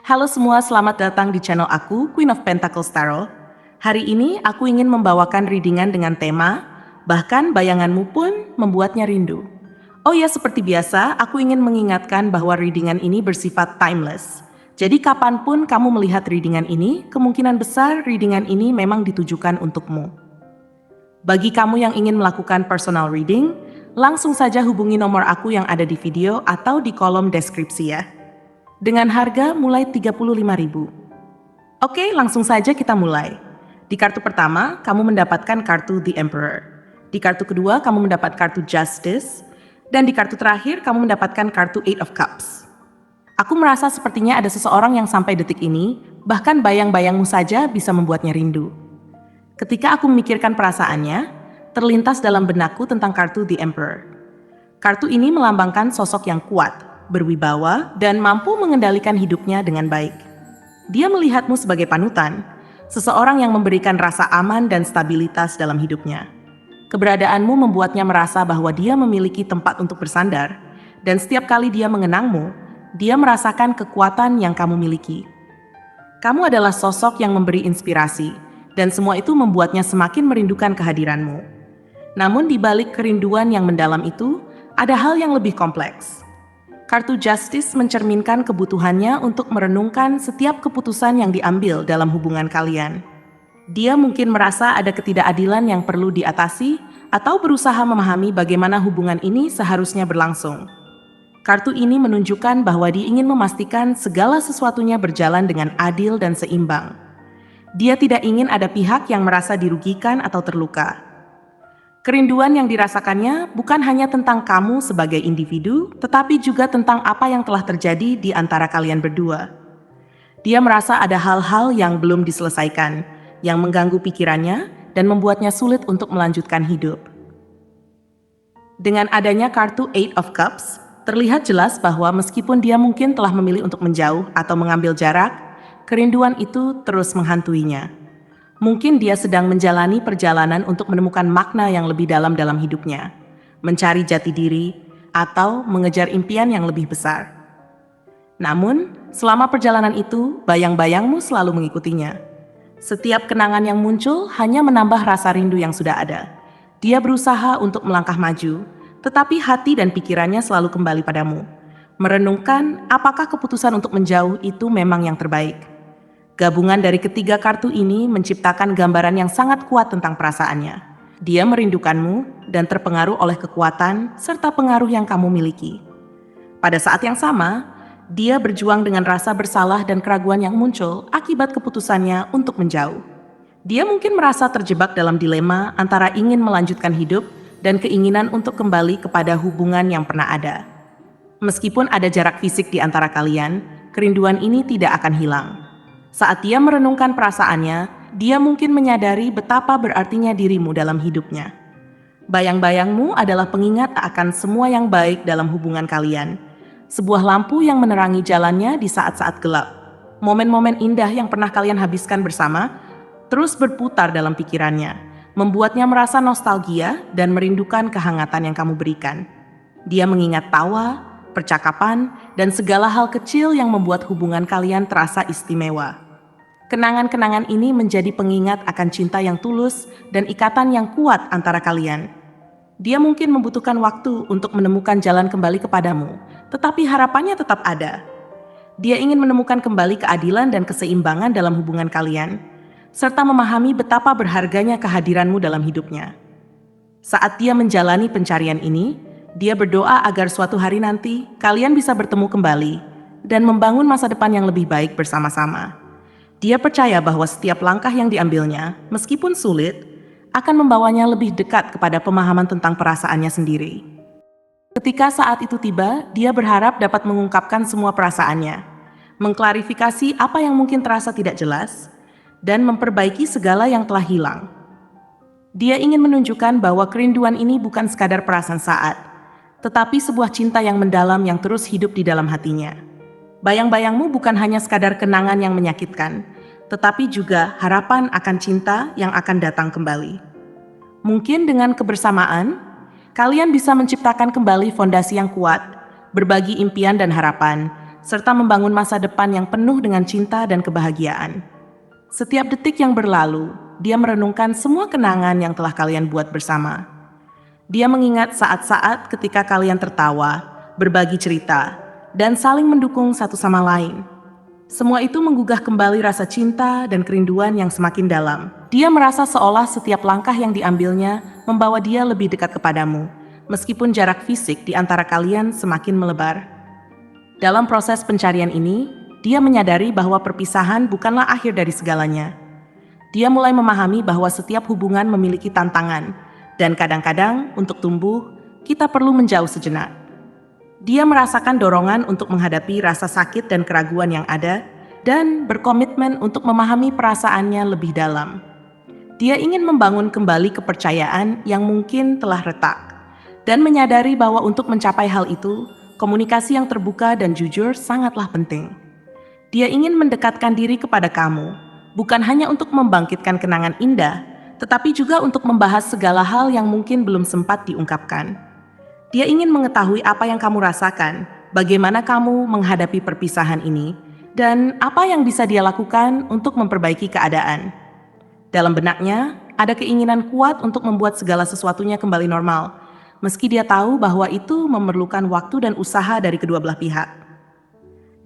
Halo semua, selamat datang di channel aku, Queen of Pentacles Tarot. Hari ini aku ingin membawakan readingan dengan tema, bahkan bayanganmu pun membuatnya rindu. Oh ya, seperti biasa, aku ingin mengingatkan bahwa readingan ini bersifat timeless. Jadi kapanpun kamu melihat readingan ini, kemungkinan besar readingan ini memang ditujukan untukmu. Bagi kamu yang ingin melakukan personal reading, langsung saja hubungi nomor aku yang ada di video atau di kolom deskripsi ya. Dengan harga mulai 35.000. Oke, langsung saja kita mulai. Di kartu pertama, kamu mendapatkan kartu The Emperor. Di kartu kedua, kamu mendapat kartu Justice. Dan di kartu terakhir, kamu mendapatkan kartu Eight of Cups. Aku merasa sepertinya ada seseorang yang sampai detik ini, bahkan bayang-bayangmu saja bisa membuatnya rindu. Ketika aku memikirkan perasaannya, terlintas dalam benakku tentang kartu The Emperor. Kartu ini melambangkan sosok yang kuat, berwibawa, dan mampu mengendalikan hidupnya dengan baik. Dia melihatmu sebagai panutan, seseorang yang memberikan rasa aman dan stabilitas dalam hidupnya. Keberadaanmu membuatnya merasa bahwa dia memiliki tempat untuk bersandar, dan setiap kali dia mengenangmu, dia merasakan kekuatan yang kamu miliki. Kamu adalah sosok yang memberi inspirasi, dan semua itu membuatnya semakin merindukan kehadiranmu. Namun di balik kerinduan yang mendalam itu, ada hal yang lebih kompleks. Kartu Justice mencerminkan kebutuhannya untuk merenungkan setiap keputusan yang diambil dalam hubungan kalian. Dia mungkin merasa ada ketidakadilan yang perlu diatasi atau berusaha memahami bagaimana hubungan ini seharusnya berlangsung. Kartu ini menunjukkan bahwa dia ingin memastikan segala sesuatunya berjalan dengan adil dan seimbang. Dia tidak ingin ada pihak yang merasa dirugikan atau terluka. Kerinduan yang dirasakannya bukan hanya tentang kamu sebagai individu, tetapi juga tentang apa yang telah terjadi di antara kalian berdua. Dia merasa ada hal-hal yang belum diselesaikan, yang mengganggu pikirannya dan membuatnya sulit untuk melanjutkan hidup. Dengan adanya kartu Eight of Cups, terlihat jelas bahwa meskipun dia mungkin telah memilih untuk menjauh atau mengambil jarak, kerinduan itu terus menghantuinya. Mungkin dia sedang menjalani perjalanan untuk menemukan makna yang lebih dalam hidupnya, mencari jati diri, atau mengejar impian yang lebih besar. Namun, selama perjalanan itu, bayang-bayangmu selalu mengikutinya. Setiap kenangan yang muncul hanya menambah rasa rindu yang sudah ada. Dia berusaha untuk melangkah maju, tetapi hati dan pikirannya selalu kembali padamu, merenungkan apakah keputusan untuk menjauh itu memang yang terbaik. Gabungan dari ketiga kartu ini menciptakan gambaran yang sangat kuat tentang perasaannya. Dia merindukanmu dan terpengaruh oleh kekuatan serta pengaruh yang kamu miliki. Pada saat yang sama, dia berjuang dengan rasa bersalah dan keraguan yang muncul akibat keputusannya untuk menjauh. Dia mungkin merasa terjebak dalam dilema antara ingin melanjutkan hidup dan keinginan untuk kembali kepada hubungan yang pernah ada. Meskipun ada jarak fisik di antara kalian, kerinduan ini tidak akan hilang. Saat dia merenungkan perasaannya, dia mungkin menyadari betapa berartinya dirimu dalam hidupnya. Bayang-bayangmu adalah pengingat akan semua yang baik dalam hubungan kalian. Sebuah lampu yang menerangi jalannya di saat-saat gelap. Momen-momen indah yang pernah kalian habiskan bersama terus berputar dalam pikirannya, membuatnya merasa nostalgia dan merindukan kehangatan yang kamu berikan. Dia mengingat tawa, percakapan, dan segala hal kecil yang membuat hubungan kalian terasa istimewa. Kenangan-kenangan ini menjadi pengingat akan cinta yang tulus dan ikatan yang kuat antara kalian. Dia mungkin membutuhkan waktu untuk menemukan jalan kembali kepadamu, tetapi harapannya tetap ada. Dia ingin menemukan kembali keadilan dan keseimbangan dalam hubungan kalian, serta memahami betapa berharganya kehadiranmu dalam hidupnya. Saat dia menjalani pencarian ini, dia berdoa agar suatu hari nanti kalian bisa bertemu kembali dan membangun masa depan yang lebih baik bersama-sama. Dia percaya bahwa setiap langkah yang diambilnya, meskipun sulit, akan membawanya lebih dekat kepada pemahaman tentang perasaannya sendiri. Ketika saat itu tiba, dia berharap dapat mengungkapkan semua perasaannya, mengklarifikasi apa yang mungkin terasa tidak jelas, dan memperbaiki segala yang telah hilang. Dia ingin menunjukkan bahwa kerinduan ini bukan sekadar perasaan saat, tetapi sebuah cinta yang mendalam yang terus hidup di dalam hatinya. Bayang-bayangmu bukan hanya sekadar kenangan yang menyakitkan, tetapi juga harapan akan cinta yang akan datang kembali. Mungkin dengan kebersamaan, kalian bisa menciptakan kembali fondasi yang kuat, berbagi impian dan harapan, serta membangun masa depan yang penuh dengan cinta dan kebahagiaan. Setiap detik yang berlalu, dia merenungkan semua kenangan yang telah kalian buat bersama. Dia mengingat saat-saat ketika kalian tertawa, berbagi cerita, dan saling mendukung satu sama lain. Semua itu menggugah kembali rasa cinta dan kerinduan yang semakin dalam. Dia merasa seolah setiap langkah yang diambilnya membawa dia lebih dekat kepadamu, meskipun jarak fisik di antara kalian semakin melebar. Dalam proses pencarian ini, dia menyadari bahwa perpisahan bukanlah akhir dari segalanya. Dia mulai memahami bahwa setiap hubungan memiliki tantangan, dan kadang-kadang untuk tumbuh, kita perlu menjauh sejenak. Dia merasakan dorongan untuk menghadapi rasa sakit dan keraguan yang ada, dan berkomitmen untuk memahami perasaannya lebih dalam. Dia ingin membangun kembali kepercayaan yang mungkin telah retak, dan menyadari bahwa untuk mencapai hal itu, komunikasi yang terbuka dan jujur sangatlah penting. Dia ingin mendekatkan diri kepada kamu, bukan hanya untuk membangkitkan kenangan indah, tetapi juga untuk membahas segala hal yang mungkin belum sempat diungkapkan. Dia ingin mengetahui apa yang kamu rasakan, bagaimana kamu menghadapi perpisahan ini, dan apa yang bisa dia lakukan untuk memperbaiki keadaan. Dalam benaknya, ada keinginan kuat untuk membuat segala sesuatunya kembali normal, meski dia tahu bahwa itu memerlukan waktu dan usaha dari kedua belah pihak.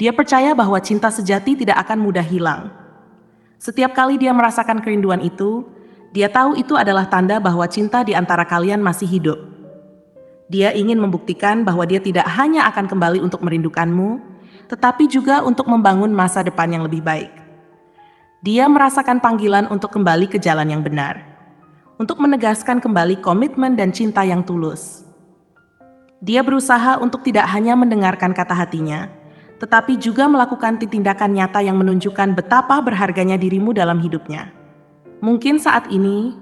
Dia percaya bahwa cinta sejati tidak akan mudah hilang. Setiap kali dia merasakan kerinduan itu, dia tahu itu adalah tanda bahwa cinta di antara kalian masih hidup. Dia ingin membuktikan bahwa dia tidak hanya akan kembali untuk merindukanmu, tetapi juga untuk membangun masa depan yang lebih baik. Dia merasakan panggilan untuk kembali ke jalan yang benar, untuk menegaskan kembali komitmen dan cinta yang tulus. Dia berusaha untuk tidak hanya mendengarkan kata hatinya, tetapi juga melakukan tindakan nyata yang menunjukkan betapa berharganya dirimu dalam hidupnya. Mungkin saat ini,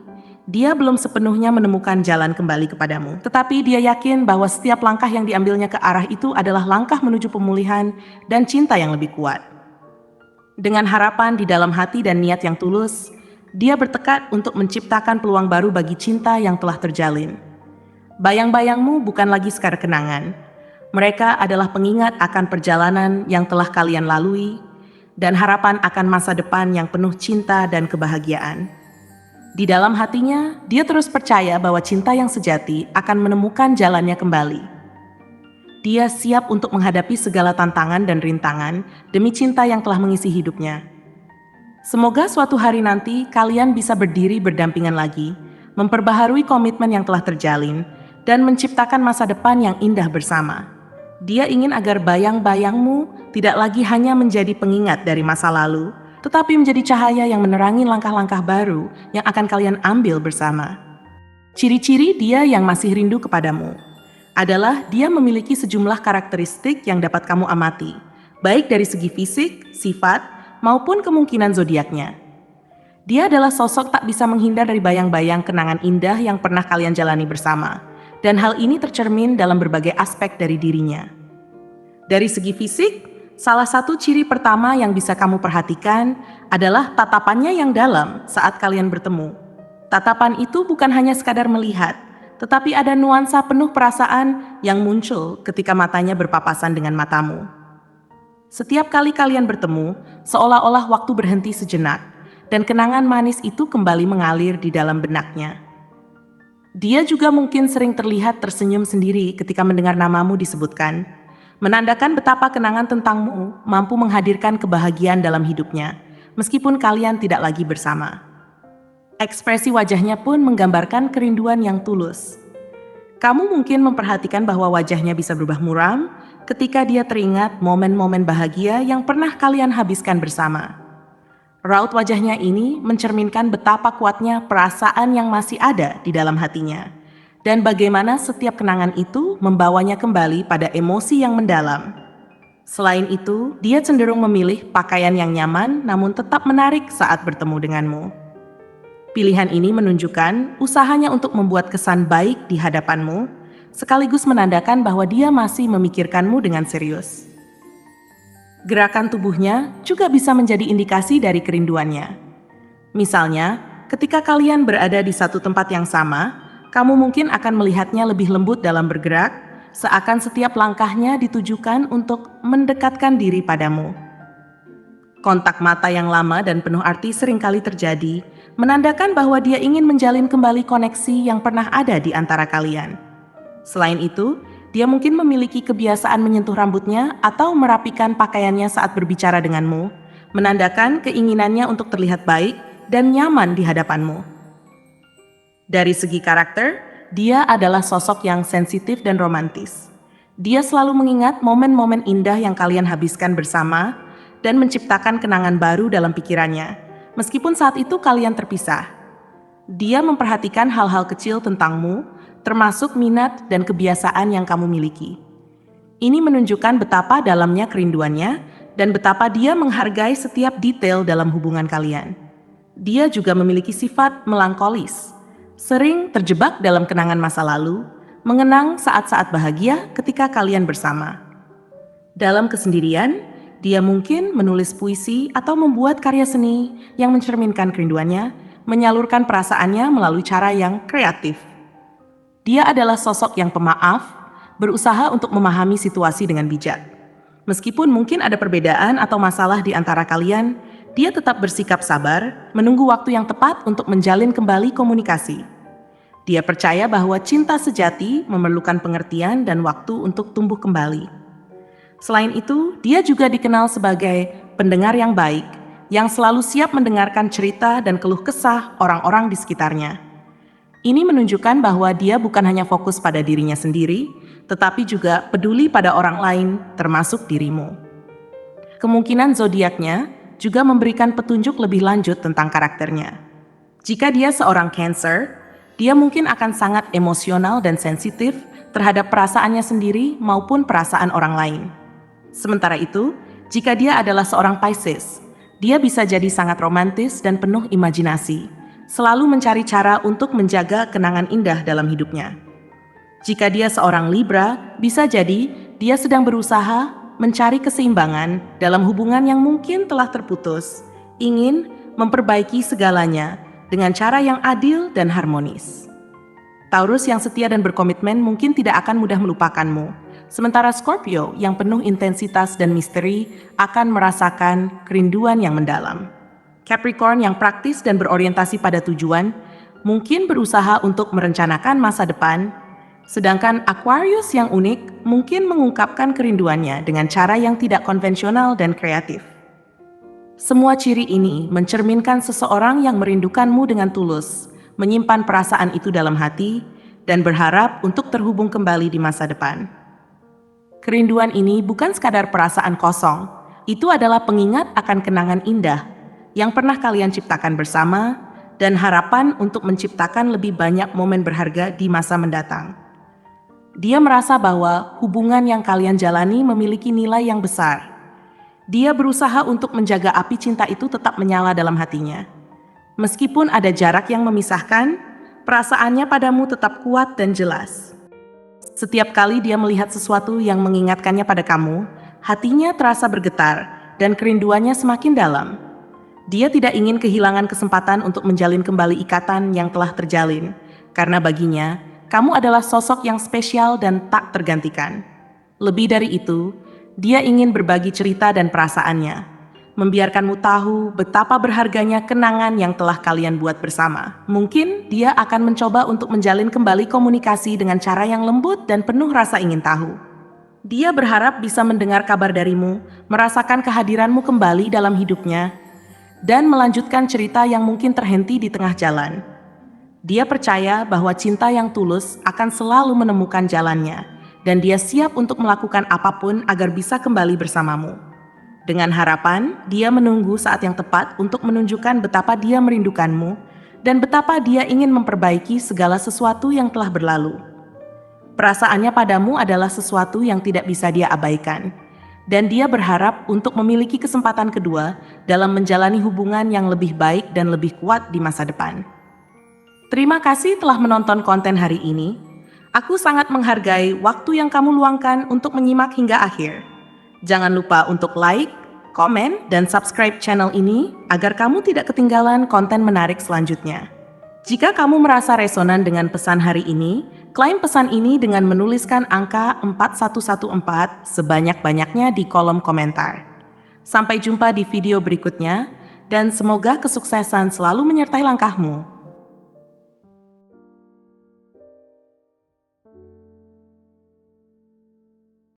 dia belum sepenuhnya menemukan jalan kembali kepadamu, tetapi dia yakin bahwa setiap langkah yang diambilnya ke arah itu adalah langkah menuju pemulihan dan cinta yang lebih kuat. Dengan harapan di dalam hati dan niat yang tulus, dia bertekad untuk menciptakan peluang baru bagi cinta yang telah terjalin. Bayang-bayangmu bukan lagi sekadar kenangan. Mereka adalah pengingat akan perjalanan yang telah kalian lalui dan harapan akan masa depan yang penuh cinta dan kebahagiaan. Di dalam hatinya, dia terus percaya bahwa cinta yang sejati akan menemukan jalannya kembali. Dia siap untuk menghadapi segala tantangan dan rintangan demi cinta yang telah mengisi hidupnya. Semoga suatu hari nanti kalian bisa berdiri berdampingan lagi, memperbaharui komitmen yang telah terjalin, dan menciptakan masa depan yang indah bersama. Dia ingin agar bayang-bayangmu tidak lagi hanya menjadi pengingat dari masa lalu, tetapi menjadi cahaya yang menerangi langkah-langkah baru yang akan kalian ambil bersama. Ciri-ciri dia yang masih rindu kepadamu adalah dia memiliki sejumlah karakteristik yang dapat kamu amati, baik dari segi fisik, sifat, maupun kemungkinan zodiaknya. Dia adalah sosok tak bisa menghindar dari bayang-bayang kenangan indah yang pernah kalian jalani bersama, dan hal ini tercermin dalam berbagai aspek dari dirinya. Dari segi fisik, salah satu ciri pertama yang bisa kamu perhatikan adalah tatapannya yang dalam saat kalian bertemu. Tatapan itu bukan hanya sekadar melihat, tetapi ada nuansa penuh perasaan yang muncul ketika matanya berpapasan dengan matamu. Setiap kali kalian bertemu, seolah-olah waktu berhenti sejenak, dan kenangan manis itu kembali mengalir di dalam benaknya. Dia juga mungkin sering terlihat tersenyum sendiri ketika mendengar namamu disebutkan, menandakan betapa kenangan tentangmu mampu menghadirkan kebahagiaan dalam hidupnya, meskipun kalian tidak lagi bersama. Ekspresi wajahnya pun menggambarkan kerinduan yang tulus. Kamu mungkin memperhatikan bahwa wajahnya bisa berubah muram ketika dia teringat momen-momen bahagia yang pernah kalian habiskan bersama. Raut wajahnya ini mencerminkan betapa kuatnya perasaan yang masih ada di dalam hatinya, dan bagaimana setiap kenangan itu membawanya kembali pada emosi yang mendalam. Selain itu, dia cenderung memilih pakaian yang nyaman namun tetap menarik saat bertemu denganmu. Pilihan ini menunjukkan usahanya untuk membuat kesan baik di hadapanmu, sekaligus menandakan bahwa dia masih memikirkanmu dengan serius. Gerakan tubuhnya juga bisa menjadi indikasi dari kerinduannya. Misalnya, ketika kalian berada di satu tempat yang sama, kamu mungkin akan melihatnya lebih lembut dalam bergerak, seakan setiap langkahnya ditujukan untuk mendekatkan diri padamu. Kontak mata yang lama dan penuh arti seringkali terjadi, menandakan bahwa dia ingin menjalin kembali koneksi yang pernah ada di antara kalian. Selain itu, dia mungkin memiliki kebiasaan menyentuh rambutnya atau merapikan pakaiannya saat berbicara denganmu, menandakan keinginannya untuk terlihat baik dan nyaman di hadapanmu. Dari segi karakter, dia adalah sosok yang sensitif dan romantis. Dia selalu mengingat momen-momen indah yang kalian habiskan bersama dan menciptakan kenangan baru dalam pikirannya, meskipun saat itu kalian terpisah. Dia memperhatikan hal-hal kecil tentangmu, termasuk minat dan kebiasaan yang kamu miliki. Ini menunjukkan betapa dalamnya kerinduannya dan betapa dia menghargai setiap detail dalam hubungan kalian. Dia juga memiliki sifat melankolis, sering terjebak dalam kenangan masa lalu, mengenang saat-saat bahagia ketika kalian bersama. Dalam kesendirian, dia mungkin menulis puisi atau membuat karya seni yang mencerminkan kerinduannya, menyalurkan perasaannya melalui cara yang kreatif. Dia adalah sosok yang pemaaf, berusaha untuk memahami situasi dengan bijak. Meskipun mungkin ada perbedaan atau masalah di antara kalian, dia tetap bersikap sabar, menunggu waktu yang tepat untuk menjalin kembali komunikasi. Dia percaya bahwa cinta sejati memerlukan pengertian dan waktu untuk tumbuh kembali. Selain itu, dia juga dikenal sebagai pendengar yang baik, yang selalu siap mendengarkan cerita dan keluh kesah orang-orang di sekitarnya. Ini menunjukkan bahwa dia bukan hanya fokus pada dirinya sendiri, tetapi juga peduli pada orang lain, termasuk dirimu. Kemungkinan zodiaknya juga memberikan petunjuk lebih lanjut tentang karakternya. Jika dia seorang Cancer, dia mungkin akan sangat emosional dan sensitif terhadap perasaannya sendiri maupun perasaan orang lain. Sementara itu, jika dia adalah seorang Pisces, dia bisa jadi sangat romantis dan penuh imajinasi, selalu mencari cara untuk menjaga kenangan indah dalam hidupnya. Jika dia seorang Libra, bisa jadi dia sedang berusaha mencari keseimbangan dalam hubungan yang mungkin telah terputus, ingin memperbaiki segalanya dengan cara yang adil dan harmonis. Taurus yang setia dan berkomitmen mungkin tidak akan mudah melupakanmu. Sementara Scorpio yang penuh intensitas dan misteri akan merasakan kerinduan yang mendalam. Capricorn yang praktis dan berorientasi pada tujuan mungkin berusaha untuk merencanakan masa depan, sedangkan Aquarius yang unik mungkin mengungkapkan kerinduannya dengan cara yang tidak konvensional dan kreatif. Semua ciri ini mencerminkan seseorang yang merindukanmu dengan tulus, menyimpan perasaan itu dalam hati, dan berharap untuk terhubung kembali di masa depan. Kerinduan ini bukan sekadar perasaan kosong, itu adalah pengingat akan kenangan indah yang pernah kalian ciptakan bersama dan harapan untuk menciptakan lebih banyak momen berharga di masa mendatang. Dia merasa bahwa hubungan yang kalian jalani memiliki nilai yang besar. Dia berusaha untuk menjaga api cinta itu tetap menyala dalam hatinya. Meskipun ada jarak yang memisahkan, perasaannya padamu tetap kuat dan jelas. Setiap kali dia melihat sesuatu yang mengingatkannya pada kamu, hatinya terasa bergetar dan kerinduannya semakin dalam. Dia tidak ingin kehilangan kesempatan untuk menjalin kembali ikatan yang telah terjalin, karena baginya, kamu adalah sosok yang spesial dan tak tergantikan. Lebih dari itu, dia ingin berbagi cerita dan perasaannya, membiarkanmu tahu betapa berharganya kenangan yang telah kalian buat bersama. Mungkin dia akan mencoba untuk menjalin kembali komunikasi dengan cara yang lembut dan penuh rasa ingin tahu. Dia berharap bisa mendengar kabar darimu, merasakan kehadiranmu kembali dalam hidupnya, dan melanjutkan cerita yang mungkin terhenti di tengah jalan. Dia percaya bahwa cinta yang tulus akan selalu menemukan jalannya, dan dia siap untuk melakukan apapun agar bisa kembali bersamamu. Dengan harapan, dia menunggu saat yang tepat untuk menunjukkan betapa dia merindukanmu dan betapa dia ingin memperbaiki segala sesuatu yang telah berlalu. Perasaannya padamu adalah sesuatu yang tidak bisa dia abaikan, dan dia berharap untuk memiliki kesempatan kedua dalam menjalani hubungan yang lebih baik dan lebih kuat di masa depan. Terima kasih telah menonton konten hari ini. Aku sangat menghargai waktu yang kamu luangkan untuk menyimak hingga akhir. Jangan lupa untuk like, komen, dan subscribe channel ini agar kamu tidak ketinggalan konten menarik selanjutnya. Jika kamu merasa resonan dengan pesan hari ini Klaim pesan ini dengan menuliskan angka 4114 sebanyak-banyaknya di kolom komentar. Sampai jumpa di video berikutnya, dan semoga kesuksesan selalu menyertai langkahmu.